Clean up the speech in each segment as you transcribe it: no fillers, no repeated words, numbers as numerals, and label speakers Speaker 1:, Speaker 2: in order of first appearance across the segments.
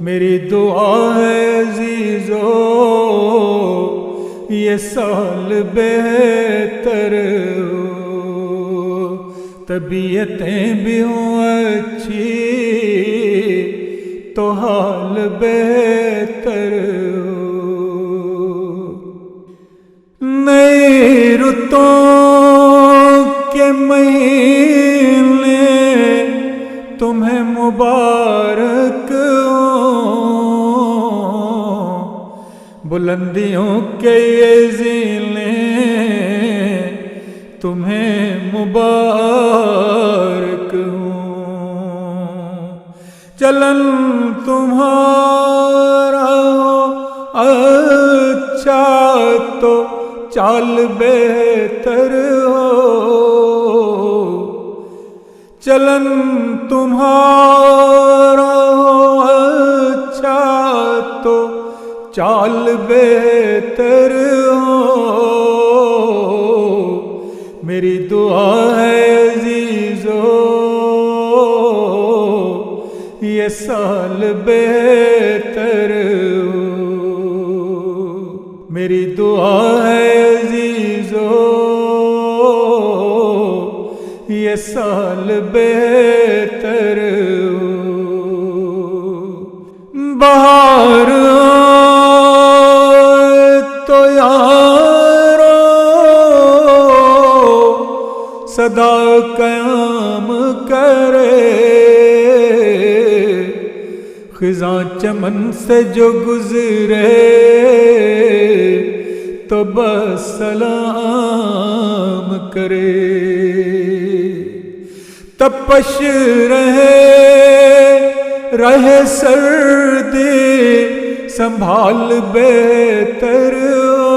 Speaker 1: میری دعا ہے عزیزو یہ سال بہتر ہو، طبیعتیں بھی ہوں اچھی تو حال بہتر ہو۔ نئی رتوں کے مہینے تمہیں مبارک بلندیوں کے یہ ضلع تمہیں مبارک ہوں، چلن تمہارا اچھا تو چال بہتر ہو، چلن تمہارا اچھا تو چال بہتر ہو۔ میری دعا ہے عزیزو یہ سال بہتر ہو، میری دعا ہے عزیزو یہ سال بہتر ہو۔ بہار تو یارو صدا قیام کرے، خزاں چمن سے جو گزرے تو بس سلام کرے، تپش رہے سردی سنبھال بہتر ہو۔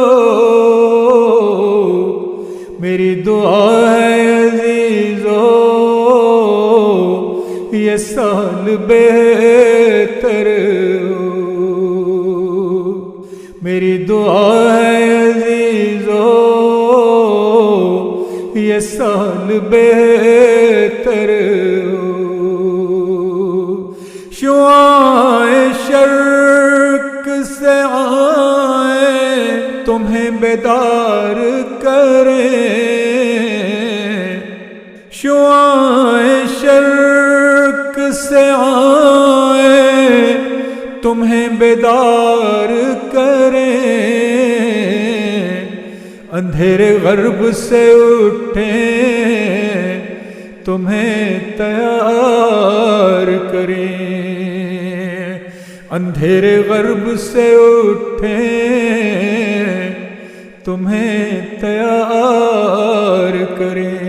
Speaker 1: میری دعا ہے عزیزو یہ سال بہتر ہو، میری دعا ہے عزیزو یہ سال بہتر ہو۔ شعاعیں شرق سے آئیں تمہیں بیدار کریں، شعاعیں شرق سے آئیں تمہیں بیدار کریں، اندھیرے غرب سے اٹھیں تمہیں تیار کریں، اندھیرے غرب سے اٹھیں تمہیں تیار کریں،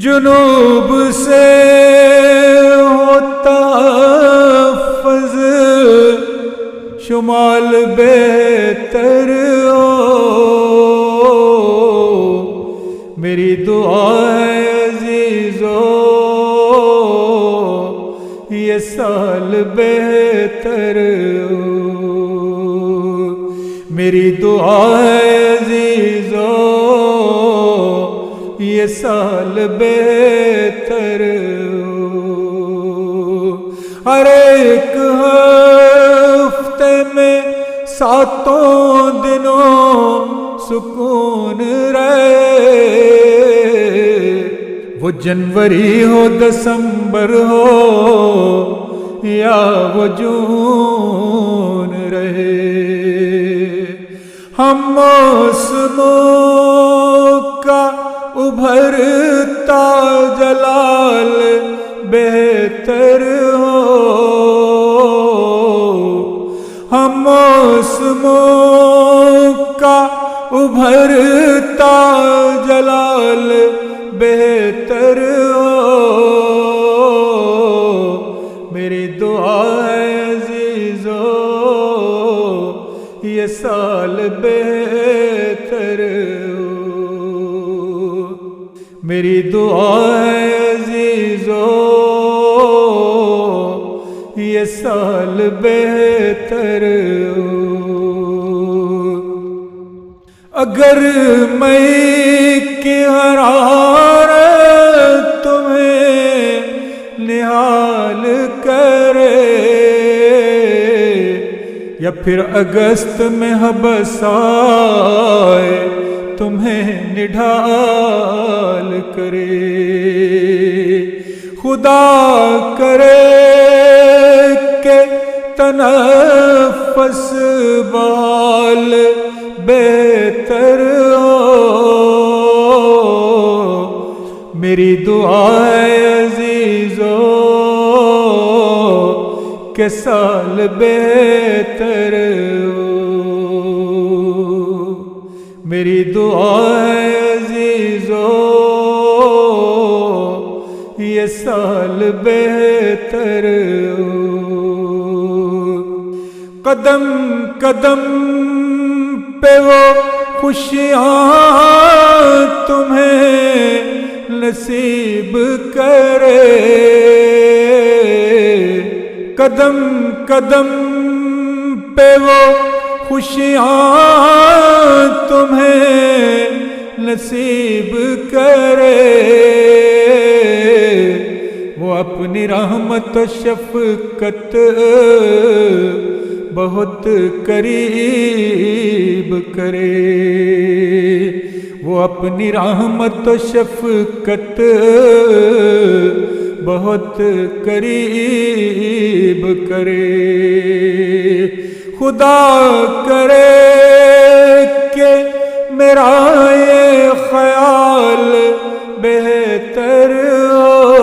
Speaker 1: جنوب سے ہوتا فض شمال بہتر ہو۔ میری دعا ہے عزیزو یہ سال بہتر ہو، میری دعا ہے عزیزو یہ سال بہتر ہو۔ ہر ایک ہفتے میں 7 دنوں سکون رہے، وہ جنوری ہو دسمبر ہو یا وہ جون رہے، ہم موسموں کا ابھرتا جلال بہتر ہو، ہم موسموں کا ابھرتا جلال بہتر ہو۔ میری دعا ہے عزیزو یہ سال بہتر ہو، میری دعا ہے عزیزو یہ سال بہتر ہو۔ اگر مئی کی حرارت تمہیں نہال کرے یا پھر اگست میں حبس آئے تمہیں نڈھال کرے، خدا کرے کہ تنفس بال بہتر ہو، میری دعا ہے عزیزو کہ سال بہتر ہو، میری دعا ہے عزیزو یہ سال بہتر ہو، قدم قدم پہ وہ خوشیاں تمہیں نصیب کرے، قدم قدم پہ وہ خوشیاں تمہیں نصیب کرے، وہ اپنی رحمت و شفقت بہت قریب کرے، وہ اپنی رحمت و شفقت بہت قریب کرے، خدا کرے کہ میرا یہ خیال بہتر ہو،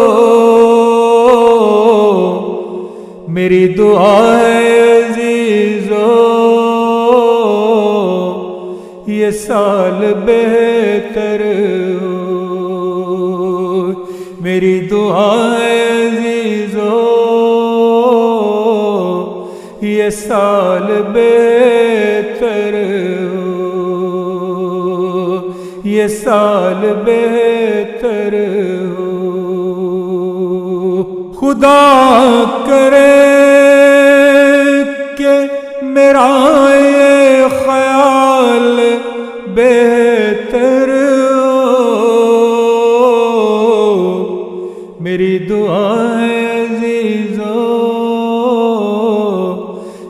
Speaker 1: میری دعا ہے عزیزو یہ سال بہتر ہو، میری دعا ہے عزیزو یہ سال بہتر ہو، یہ سال بہتر ہو، خدا کرے کہ میرا یہ خیال بہتر ہو، میری دعا ہے عزیزو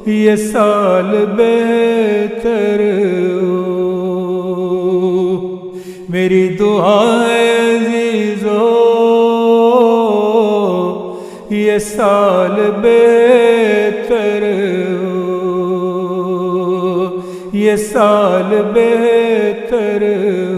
Speaker 1: یہ سال بہتر ہو، میری دعا ہے عزیزو یہ سال بہتر ہو، یہ سال بہتر ہو۔